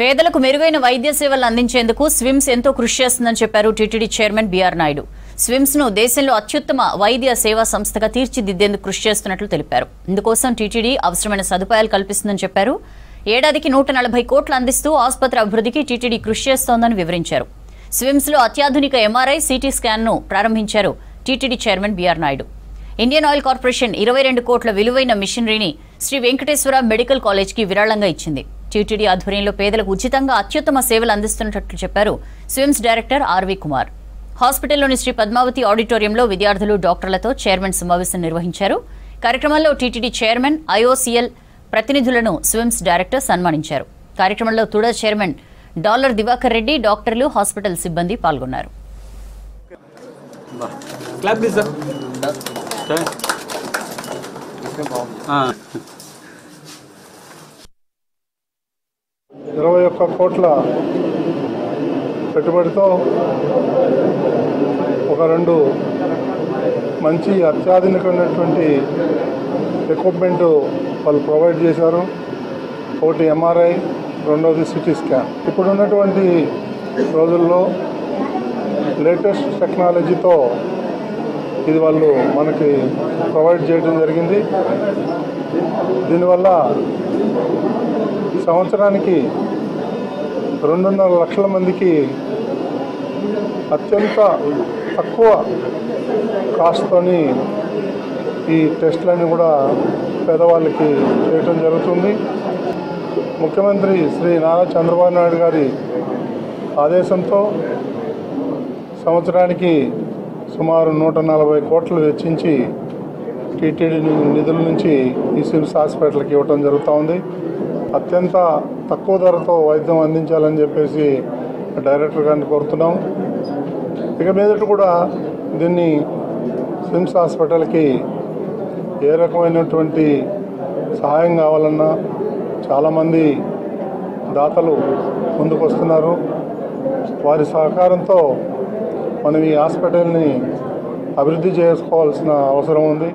పేదలకు మెరుగైన వైద్య సేవలు అందించేందుకు స్విమ్స్ ఎంతో కృషి చేస్తుందని చెప్పారు TTD chairman BR Naidu. SVIMS ను దేశంలో అత్యుత్తమ వైద్య సేవా సంస్థగా తీర్చిదిద్దేందుకు కృషి చేస్తున్నట్లు తెలిపారు. ఇందుకోసం టీటీడీ అవసరమైన సదుపాయాలు కల్పిస్తుందని చెప్పారు. ఏడాదికి 140 కోట్లు అందిస్తూ ఆసుపత్రి అభివృద్ధికి టీటీడీ కృషి చేస్తోందని వివరించారు. స్విమ్స్ లో అత్యాధునిక ఎంఆర్ఐ, సిటీ స్కాన్ ను ప్రారంభించారు TTD chairman BR Naidu. Indian Oil Corporation 22 కోట్ల విలువైన మిషనరీని శ్రీ వెంకటేశ్వర మెడికల్ కాలేజ్ కి విరాళంగా ఇచ్చింది. టీటీడీ ఆధ్వర్యంలో పేదలకు ఉచితంగా అత్యుత్తమ సేవలు అందిస్తున్నట్లు చెప్పారు స్విమ్స్ డైరెక్టర్ ఆర్వి కుమార్. హాస్పిటల్లోని శ్రీ పద్మావతి ఆడిటోరియంలో విద్యార్థులు, డాక్టర్లతో చైర్మన్ సమావేశం నిర్వహించారు. కార్యక్రమంలో టీటీడీ చైర్మన్, ఐఓసీఎల్ ప్రతినిధులను స్విమ్స్ డైరెక్టర్ సన్మానించారు. కార్యక్రమంలో తుడా చైర్మన్ డాలర్ దివాకర్ రెడ్డి, డాక్టర్లు, హాస్పిటల్ సిబ్బంది పాల్గొన్నారు. 21 కోట్ల పెట్టుబడితో ఒక 2 మంచి అత్యాధునికమైనటువంటి ఎక్విప్మెంట్ వాళ్ళు ప్రొవైడ్ చేశారు. ఒకటి ఎంఆర్ఐ, రెండోది సిటీ స్కాన్. ఇప్పుడున్నటువంటి రోజుల్లో లేటెస్ట్ టెక్నాలజీతో ఇది వాళ్ళు మనకి ప్రొవైడ్ చేయడం జరిగింది. దీనివల్ల సంవత్సరానికి 2.5 లక్షల మందికి అత్యంత తక్కువ కాస్ట్తోని ఈ టెస్టులన్నీ కూడా పేదవాళ్ళకి చేయటం జరుగుతుంది. ముఖ్యమంత్రి శ్రీ నారా చంద్రబాబు నాయుడు గారి ఆదేశంతో సంవత్సరానికి సుమారు 140 కోట్లు వెచ్చించి టీటీడీ నిధుల నుంచి ఈ స్విమ్స్ హాస్పిటల్కి ఇవ్వటం జరుగుతూ ఉంది. అత్యంత తక్కువ ధరతో వైద్యం అందించాలని చెప్పేసి డైరెక్టర్ గారిని కోరుతున్నాం. ఇక మీదట కూడా దీన్ని స్విమ్స్ హాస్పిటల్కి ఏ రకమైనటువంటి సహాయం కావాలన్నా చాలామంది దాతలు ముందుకు వస్తున్నారు. వారి సహకారంతో మనం ఈ హాస్పిటల్ని అభివృద్ధి చేసుకోవాల్సిన అవసరం ఉంది.